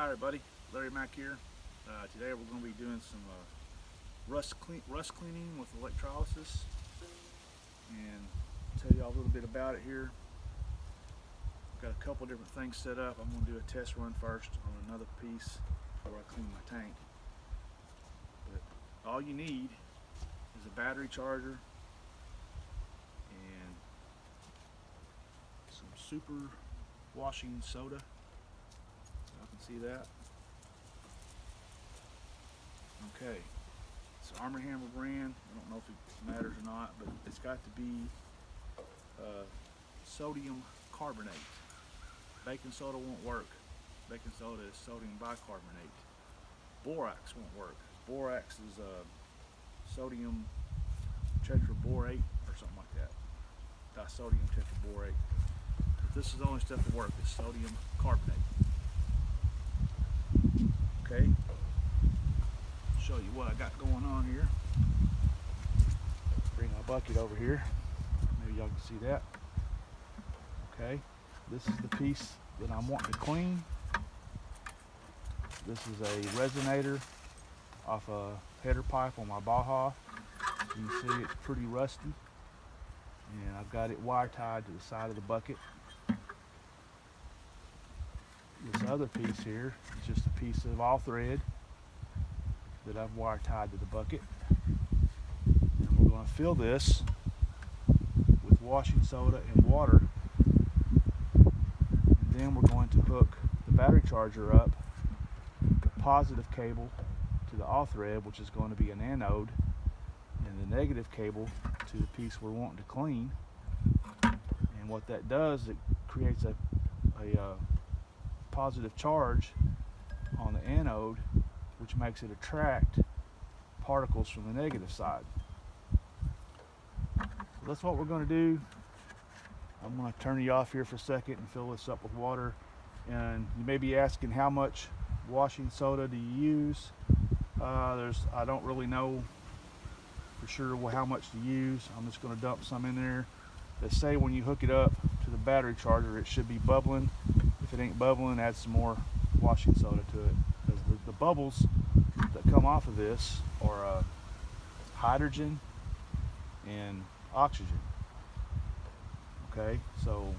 Hi everybody, Larry Mack here. Today we're going to be doing some rust cleaning with electrolysis, and tell you all a little bit about it here. I've got a couple different things set up. I'm going to do a test run first on another piece before I clean my tank. But all you need is a battery charger and some super washing soda. Y'all can see that. Okay, it's Arm & Hammer brand. I don't know if it matters or not, but it's got to be sodium carbonate. Baking soda won't work. Baking soda is sodium bicarbonate. Borax won't work. Borax is sodium tetraborate or something like that. Disodium tetraborate. But this is the only stuff that works. It's sodium carbonate. Okay, show you what I got going on here. Bring my bucket over here. Maybe y'all can see that. Okay, this is the piece that I'm wanting to clean. This is a resonator off a header pipe on my Baja. You can see it's pretty rusty, and I've got it wire tied to the side of the bucket. This other piece here is just a piece of all thread that I've wire tied to the bucket, and we're going to fill this with washing soda and water, and then we're going to hook the battery charger up, the positive cable to the all thread, which is going to be an anode, and the negative cable to the piece we're wanting to clean. And what that does, it creates a positive charge on the anode, which makes it attract particles from the negative side. So that's what we're going to do. I'm going to turn you off here for a second and fill this up with water. And you may be asking, how much washing soda do you use? I don't really know for sure how much to use. I'm just going to dump some in there. They say when you hook it up to the battery charger, it should be bubbling. If it ain't bubbling, add some more washing soda to it, because the bubbles that come off of this are hydrogen and oxygen. Okay, so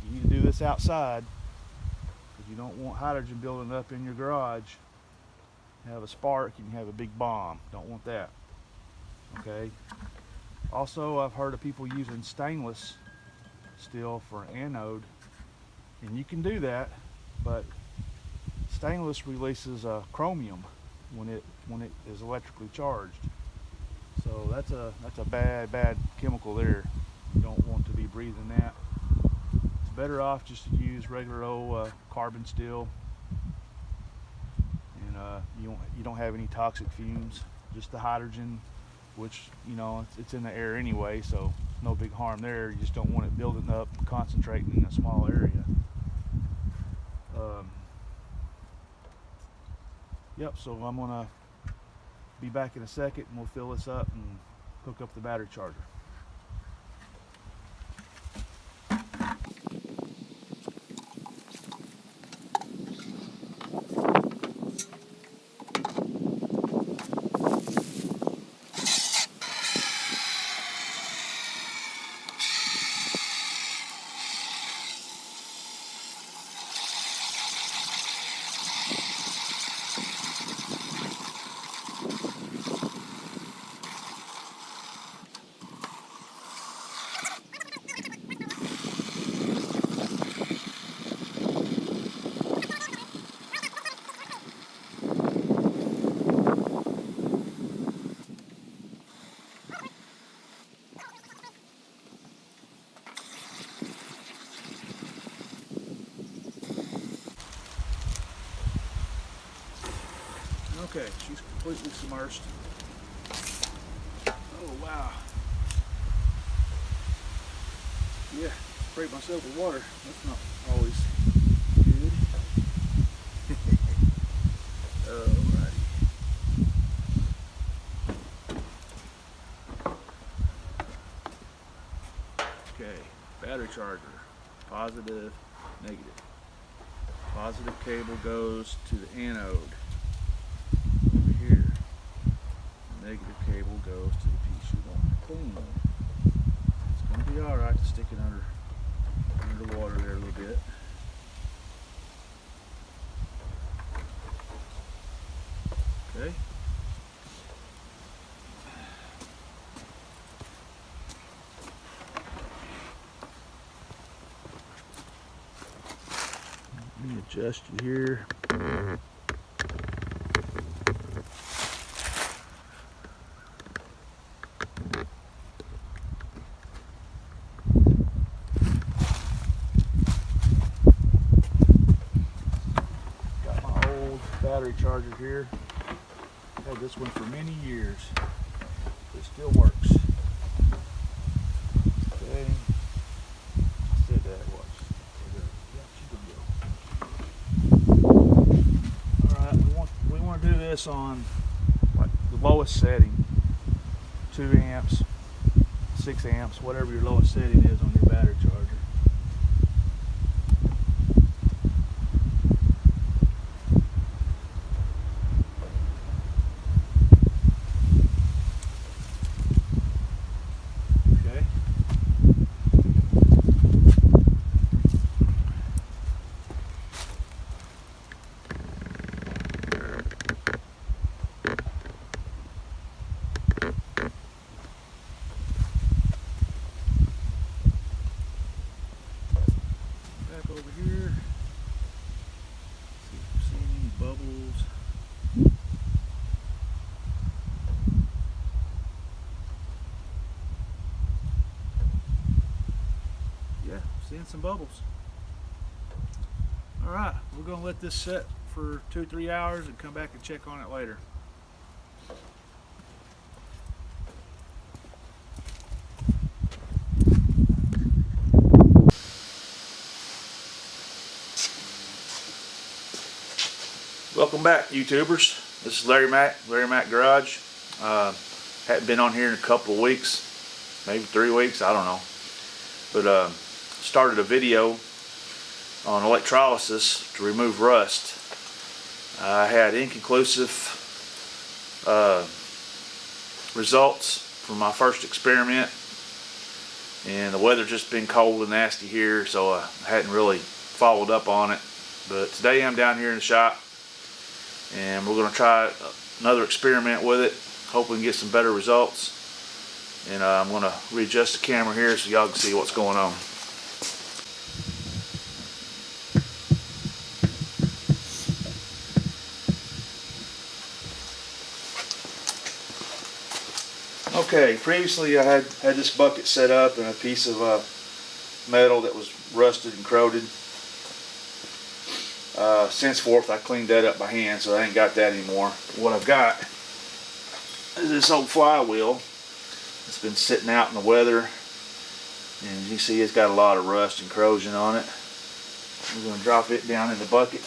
you need to do this outside, because you don't want hydrogen building up in your garage. You have a spark and you have a big bomb. Don't want that. Okay. Also, I've heard of people using stainless steel for an anode, and you can do that, but stainless releases chromium when it is electrically charged. So that's a bad chemical there. You don't want to be breathing that. It's better off just to use regular old carbon steel, and you don't have any toxic fumes. Just the hydrogen, which it's in the air anyway, so no big harm there. You just don't want it building up and concentrating in a small area. Yep, so I'm gonna be back in a second and we'll fill this up and hook up the battery charger. Okay, she's completely submersed. Oh wow. Yeah, sprayed myself with water. That's not always good. Alrighty. Okay, battery charger, positive, negative. Positive cable goes to the anode over here. The negative cable goes to the piece you want to clean. It's going to be alright to stick it under the water there a little bit. Okay. Let me adjust you here. Got my old battery charger here. Had this one for many years. It still works. Okay. I said that it was. We want to do this on like the lowest setting, 2 amps, 6 amps, whatever your lowest setting is on your battery charger. Okay. Back over here. See if we're seeing any bubbles. Yeah, seeing some bubbles. Alright, we're going to let this set for 2-3 hours and come back and check on it later. Welcome back, YouTubers. This is Larry Mack Garage. Hadn't been on here in a couple of weeks, maybe 3 weeks, I don't know. But started a video on electrolysis to remove rust. I had inconclusive results from my first experiment, and the weather's just been cold and nasty here, so I hadn't really followed up on it. But today I'm down here in the shop, and we're going to try another experiment with it. Hope we can get some better results. And I'm going to readjust the camera here so y'all can see what's going on. Okay, previously I had this bucket set up and a piece of metal that was rusted and corroded. Sinceforth I cleaned that up by hand, so I ain't got that anymore. What I've got is this old flywheel. It's been sitting out in the weather, and you see it's got a lot of rust and corrosion on it. We're going to drop it down in the bucket.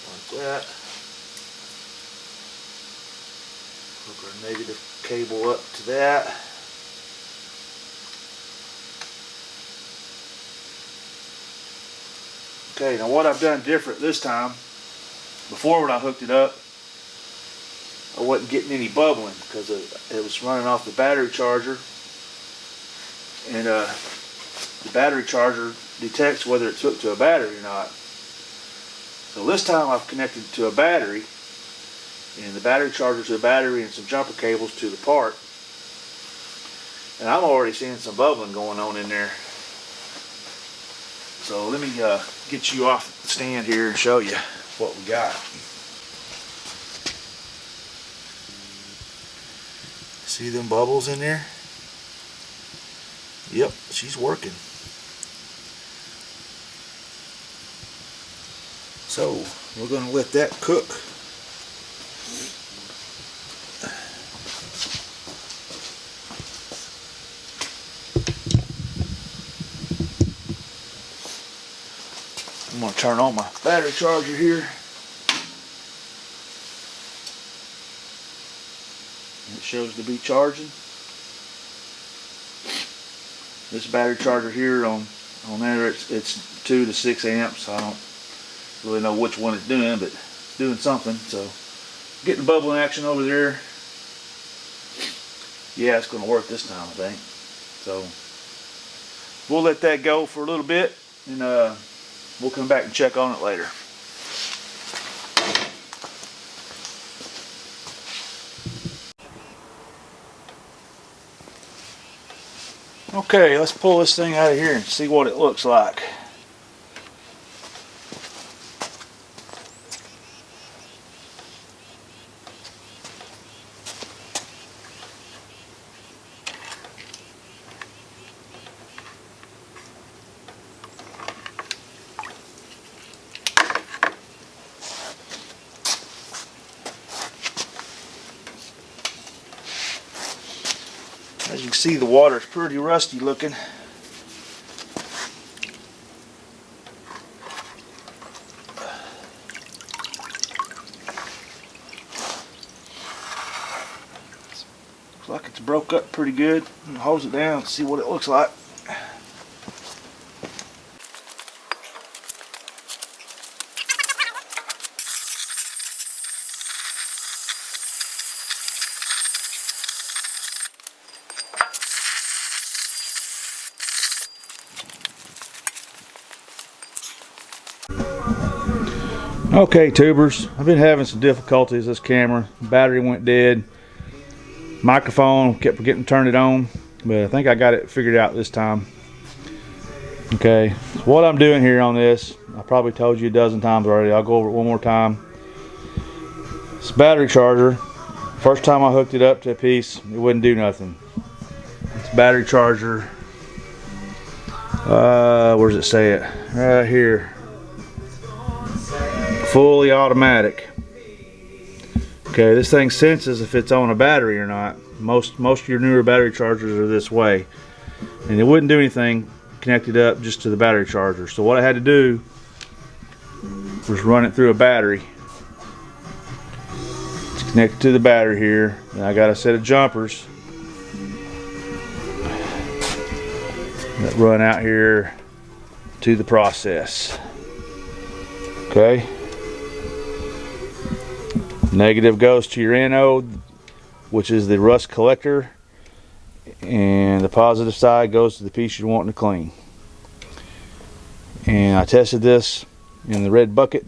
Like that. Hook our negative cable up to that. Okay, now what I've done different this time, before when I hooked it up, I wasn't getting any bubbling because it was running off the battery charger, and the battery charger detects whether it's hooked to a battery or not. So this time I've connected to a battery, and the battery charger to a battery and some jumper cables to the part, and I'm already seeing some bubbling going on in there. So let me get you off the stand here and show you what we got. See them bubbles in there? Yep, she's working. So we're going to let that cook. I'm going to turn on my battery charger here. It shows to be charging. This battery charger here on there, it's 2 to 6 amps. I don't really know which one it's doing, but it's doing something. So getting bubbling action over there. Yeah, it's going to work this time, I think. So we'll let that go for a little bit, and we'll come back and check on it later. Okay, let's pull this thing out of here and see what it looks like. As you can see, the water is pretty rusty looking. Looks like it's broke up pretty good. I'm gonna hose it down and see what it looks like. Okay, tubers, I've been having some difficulties with this camera. Battery went dead. Microphone kept forgetting to turn it on, but I think I got it figured out this time. Okay, so what I'm doing here on this, I probably told you a dozen times already. I'll go over it one more time. This battery charger, first time I hooked it up to a piece, it wouldn't do nothing. This battery charger, where does it say it? Right here. Fully automatic. Okay, this thing senses if it's on a battery or not. Most of your newer battery chargers are this way, and it wouldn't do anything connected up just to the battery charger. So what I had to do was run it through a battery. It's connected to the battery here, and I got a set of jumpers that run out here to the process. Okay. Negative goes to your anode, which is the rust collector, and the positive side goes to the piece you're wanting to clean. And I tested this in the red bucket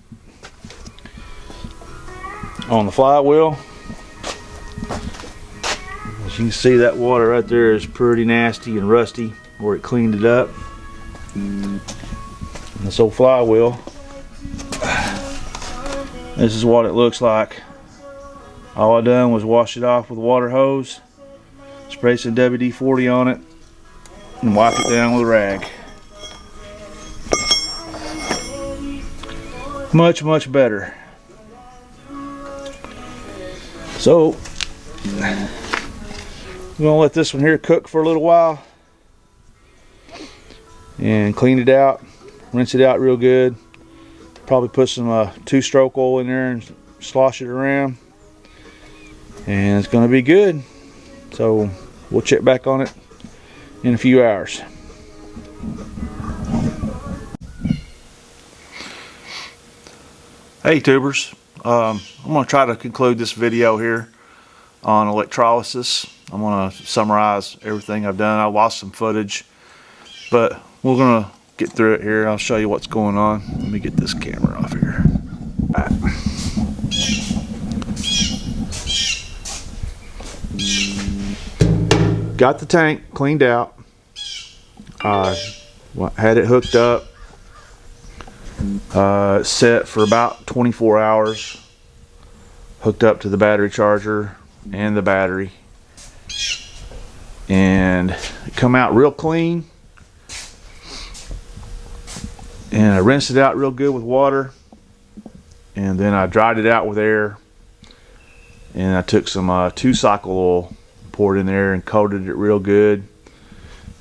on the flywheel. As you can see, that water right there is pretty nasty and rusty where it cleaned it up. And this old flywheel, this is what it looks like. All I done was wash it off with a water hose, spray some WD-40 on it, and wipe it down with a rag. Much better. So I'm gonna let this one here cook for a little while and clean it out, rinse it out real good. Probably put some 2-stroke oil in there and slosh it around, and it's going to be good. So we'll check back on it in a few hours. Hey tubers, I'm going to try to conclude this video here on electrolysis. I'm going to summarize everything I've done. I lost some footage, but we're going to get through it here. I'll show you what's going on. Let me get this camera off here. All right. Got the tank cleaned out. Had it hooked up, set for about 24 hours, hooked up to the battery charger and the battery, and it come out real clean. And I rinsed it out real good with water, and then I dried it out with air, and I took some 2-cycle oil, poured in there and coated it real good.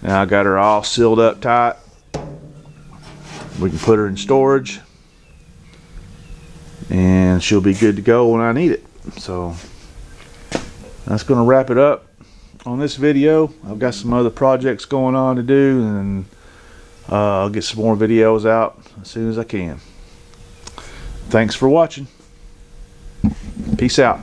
Now I got her all sealed up tight. We can put her in storage, and she'll be good to go when I need it. So That's going to wrap it up on this video. I've got some other projects going on to do, and I'll get some more videos out as soon as I can. Thanks for watching. Peace out.